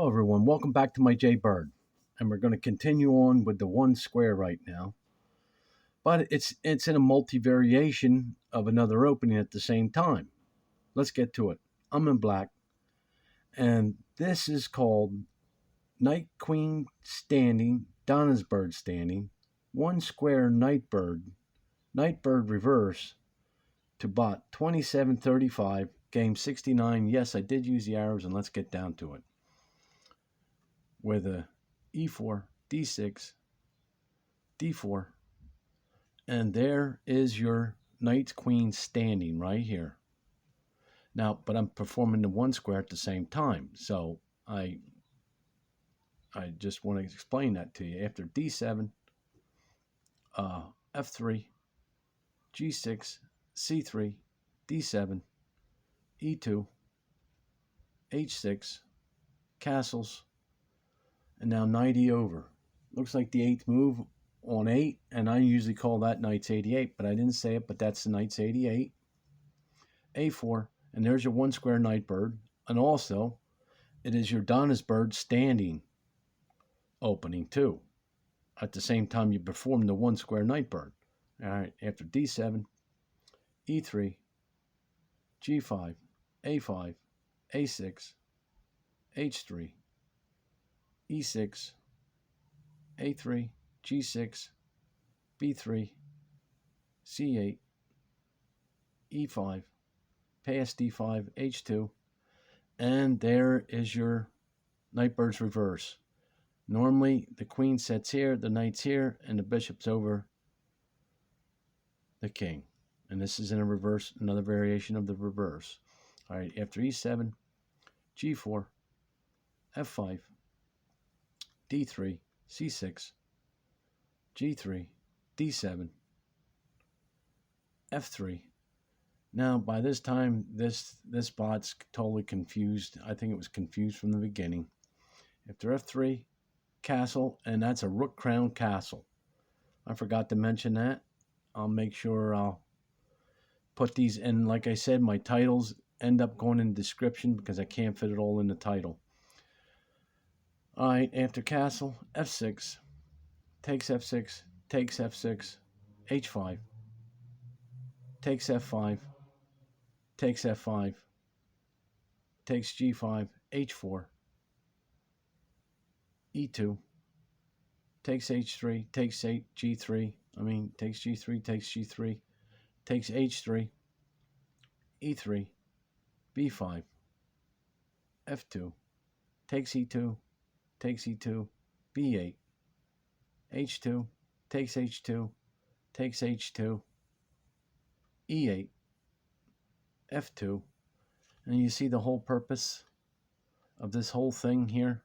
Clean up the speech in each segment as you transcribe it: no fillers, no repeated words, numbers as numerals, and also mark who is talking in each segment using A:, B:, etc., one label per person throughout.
A: Hello everyone, welcome back to my J Bird. And we're going to continue on with the one square right now. But it's in a multi-variation of another opening at the same time. Let's get to it. I'm in black. And this is called Night Queen Standing, Donna's Bird Standing, one square Night Bird reverse to bot 2735, game 69. Yes, I did use the arrows, and let's get down to it. With a E4, D6, D4, and there is your Knight Queen standing right here. Now, but I'm performing the one square at the same time, so I just want to explain that to you. After D7, F3, G6, C3, D7, E2, H6, castles, and now knight E over. Looks like the 8th move on 8, and I usually call that knight's 88, but I didn't say it, but that's the knight's 88. A4, and there's your one square night bird, and also it is your Donna's bird standing opening too. At the same time you perform the one square night bird. All right, after D7, E3, G5, A5, A6, H3, E6, A3, G6, B3, C8, E5, pass D5, H2, and there is your Nightbird's reverse. Normally, the queen sits here, the knight's here, and the bishop's over the king. And this is in a reverse, another variation of the reverse. All right, after E7, G4, F5, D3, C6, G3, D7, F3. Now, by this time, this bot's totally confused. I think it was confused from the beginning. After F3, castle, and that's a rook crown castle. I forgot to mention that. I'll make sure I'll put these in. Like I said, my titles end up going in the description because I can't fit it all in the title. All right, after castle, F6, takes F6, takes F6, H5, takes F5, takes F5, takes G5, H4, E2, takes H3, takes G3, takes G3, takes G3, takes H3, E3, B5, F2, takes E2, takes E2, B8, H2, takes H2, takes H2, E8, F2, and you see the whole purpose of this whole thing here.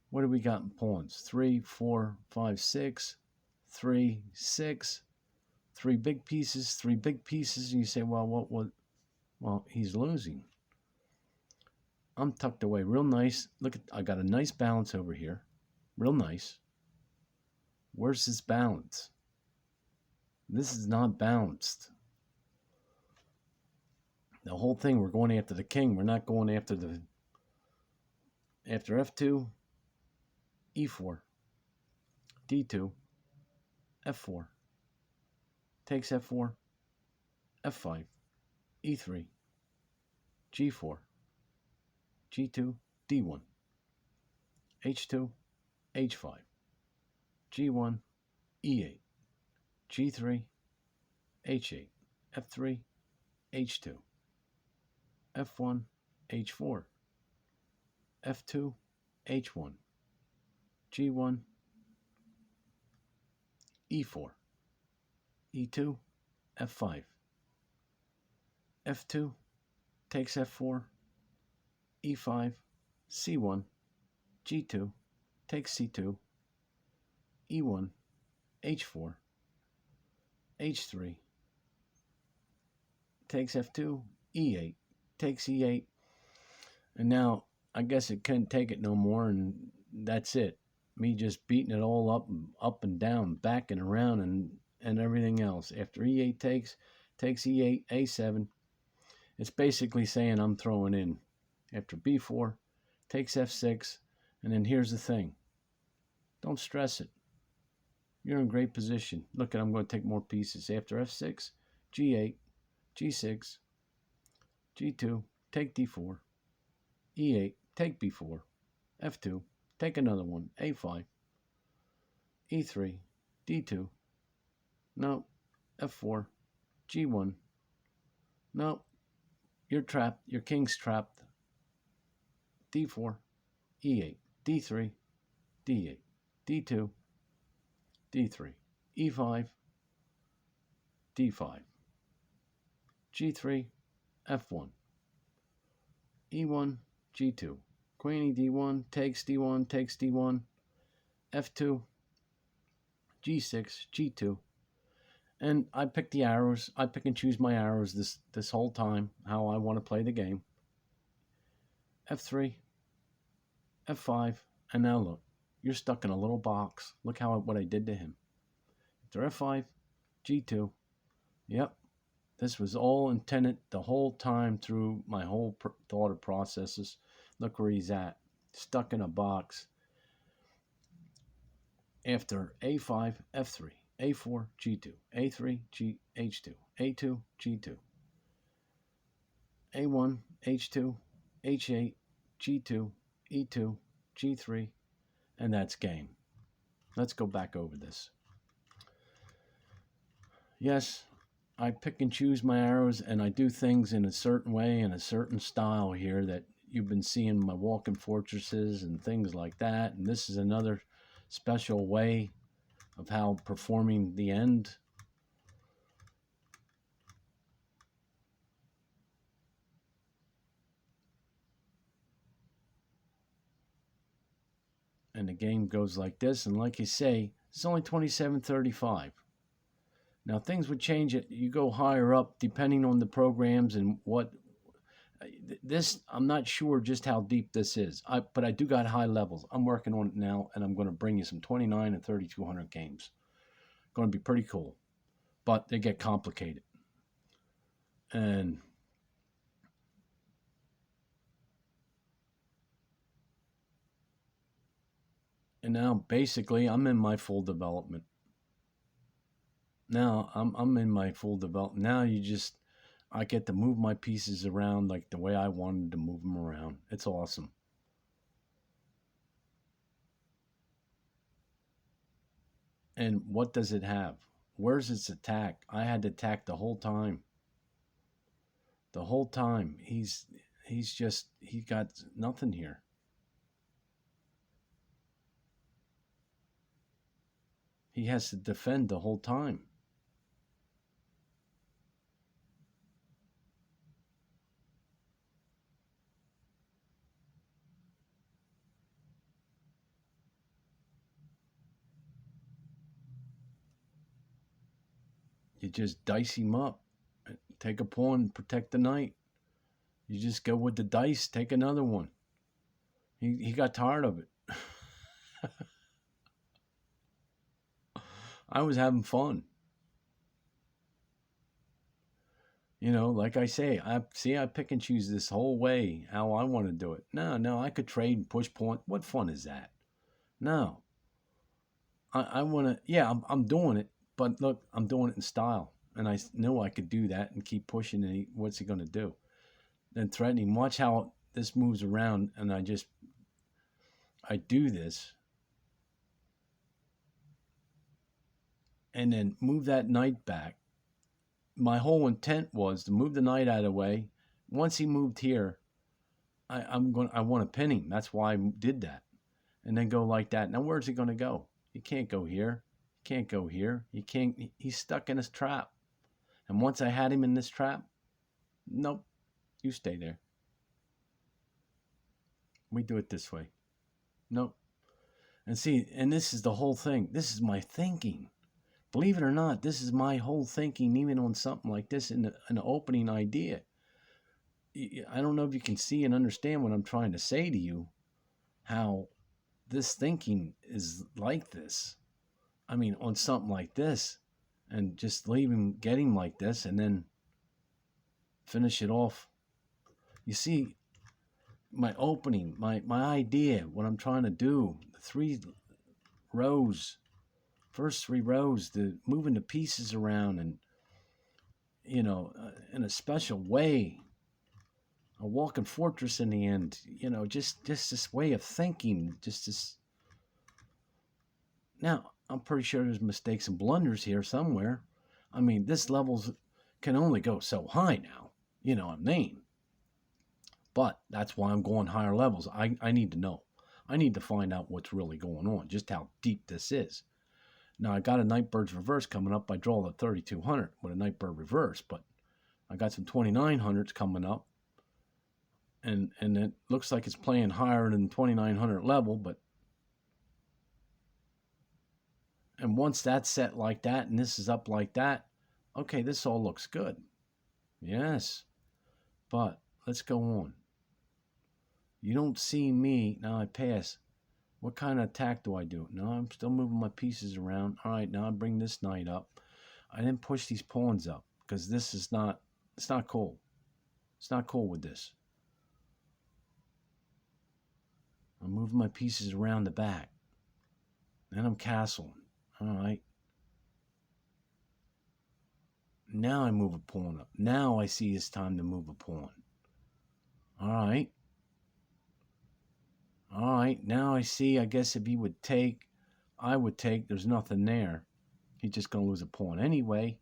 A: What do we got in pawns? 3, 4, 5, 6, 3, 6, 3 big pieces, 3 big pieces, and you say, well, what? Well, he's losing. I'm tucked away real nice. Look, I got a nice balance over here. Real nice. Where's this balance? This is not balanced. The whole thing, we're going after the king. We're not going after the... After F2, E4, D2, F4, takes F4, F5, E3, G4, G2, D1, H2, H5, G1, E8, G3, H8, F3, H2, F1, H4, F2, H1, G1, E4, E2, F5, F2, takes F4, E5, C1, G2, takes C2, E1, H4, H3, takes F2, E8, takes E8, and now I guess it couldn't take it no more, and that's it. Me just beating it all up and down, back and around, and everything else. After E8 takes E8, A7. It's basically saying I'm throwing in. After B4, takes F6, And then here's the thing. Don't stress it. You're in great position. Look, I'm going to take more pieces. After f6, g8, g6, g2, take d4, e8, take b4, f2, take another one, a5, e3, d2, no, f4, g1, no, you're trapped, your king's trapped, d4, e8, d3, d8, d2, d3, e5, d5, g3, f1, e1, g2, queen d1, takes d1, takes d1, f2, g6, g2. And I pick the arrows. I pick and choose my arrows this whole time, how I want to play the game. f3, f5, and now look, you're stuck in a little box. Look what I did to him. After f5, g2. Yep, this was all intended the whole time through my whole thought processes. Look where he's at, stuck in a box. After a5, f3, a4, g2, a3, h2, a2, g2, a1, h2, h8, g2, e2, g3, and that's game. Let's go back over this. Yes, I pick and choose my arrows, and I do things in a certain way, in a certain style here that you've been seeing my walking fortresses and things like that. And this is another special way of how performing the end. And the game goes like this. And like you say, it's only 27:35. Now things would change it. You go higher up depending on the programs and what. This, I'm not sure just how deep this is. But I do got high levels. I'm working on it now, and I'm going to bring you some 29 and 3200 games. Going to be pretty cool. But they get complicated. And now basically I'm in my full development. Now I'm in my full development. Now I get to move my pieces around like the way I wanted to move them around. It's awesome. And what does it have? Where's its attack? I had to attack the whole time. The whole time. He got nothing here. He has to defend the whole time. You just dice him up. Take a pawn, protect the knight. You just go with the dice, take another one. He got tired of it. I was having fun. You know, like I say, I pick and choose this whole way how I want to do it. No, I could trade and push pawn. What fun is that? No. I want to, yeah, I'm doing it, but look, I'm doing it in style. And I know I could do that and keep pushing, and what's he going to do? Then threatening. Watch how this moves around, and I do this. And then move that knight back. My whole intent was to move the knight out of the way. Once he moved here, I want to pin him. That's why I did that. And then go like that. Now where's he going to go? He can't go here. He can't go here. He can't. He's stuck in his trap. And once I had him in this trap, nope, you stay there. We do it this way. Nope. And see, and this is the whole thing. This is my thinking. Believe it or not, this is my whole thinking, even on something like this, an opening idea. I don't know if you can see and understand what I'm trying to say to you, how this thinking is like this. I mean, on something like this, and just get him like this, and then finish it off. You see, my opening, my idea, what I'm trying to do. The 3 rows, first 3 rows, the moving the pieces around, and in a special way, a walking fortress in the end. Just this way of thinking, just this. Now I'm pretty sure there's mistakes and blunders here somewhere. I mean, this levels can only go so high now. You know what I mean? But that's why I'm going higher levels. I need to know. I need to find out what's really going on, just how deep this is. Now, I got a Nightbird's reverse coming up. I draw the 3200 with a Nightbird reverse, but I got some 2900s coming up. And it looks like it's playing higher than 2900 level, and once that's set like that and this is up like that, okay, this all looks good. Yes. But let's go on. You don't see me. Now I pass. What kind of attack do I do? No, I'm still moving my pieces around. All right, now I bring this knight up. I didn't push these pawns up because this is not, it's not cool. It's not cool with this. I'm moving my pieces around the back. Then I'm castling. All right. Now I move a pawn up. Now I see it's time to move a pawn. All right. All right, now I see, I guess if he would take, I would take, there's nothing there. He's just going to lose a pawn anyway.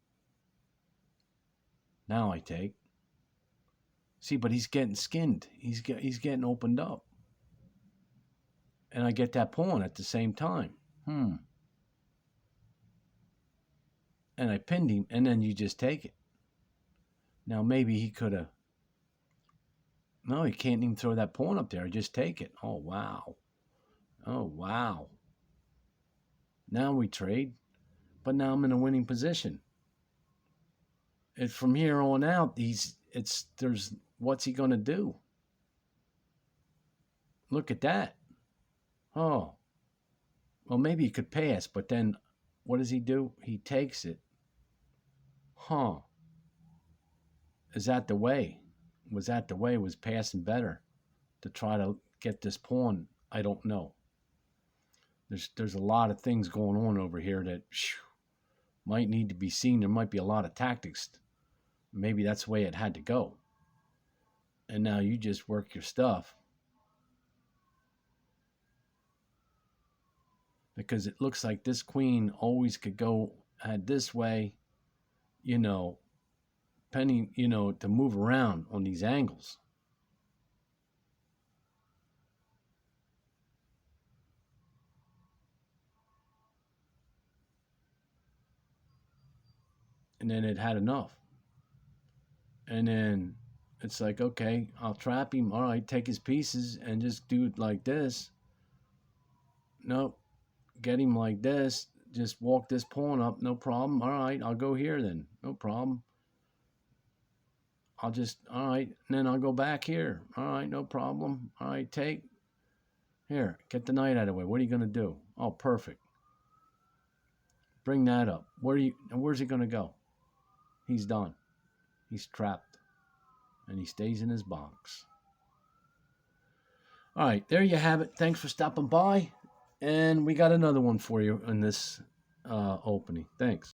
A: Now I take. See, but he's getting skinned. He's getting opened up. And I get that pawn at the same time. And I pinned him, and then you just take it. Now maybe he could have. No, he can't even throw that pawn up there. I just take it. Oh, wow. Oh, wow. Now we trade, but now I'm in a winning position. And from here on out, there's what's he going to do? Look at that. Oh. Well, maybe he could pass, but then what does he do? He takes it. Huh. Is that the way? Was that the way? Was passing better to try to get this pawn? I don't know. There's a lot of things going on over here that might need to be seen. There might be a lot of tactics. Maybe that's the way it had to go. And now you just work your stuff. Because it looks like this queen always could go had this way, depending, to move around on these angles. And then it had enough. And then it's like, okay, I'll trap him. All right, take his pieces and just do it like this. Nope. Get him like this. Just walk this pawn up. No problem. All right, I'll go here then. No problem. All right, and then I'll go back here. All right, no problem. All right, take. Here, get the knight out of the way. What are you going to do? Oh, perfect. Bring that up. Where's he going to go? He's done. He's trapped. And he stays in his box. All right, there you have it. Thanks for stopping by. And we got another one for you in this opening. Thanks.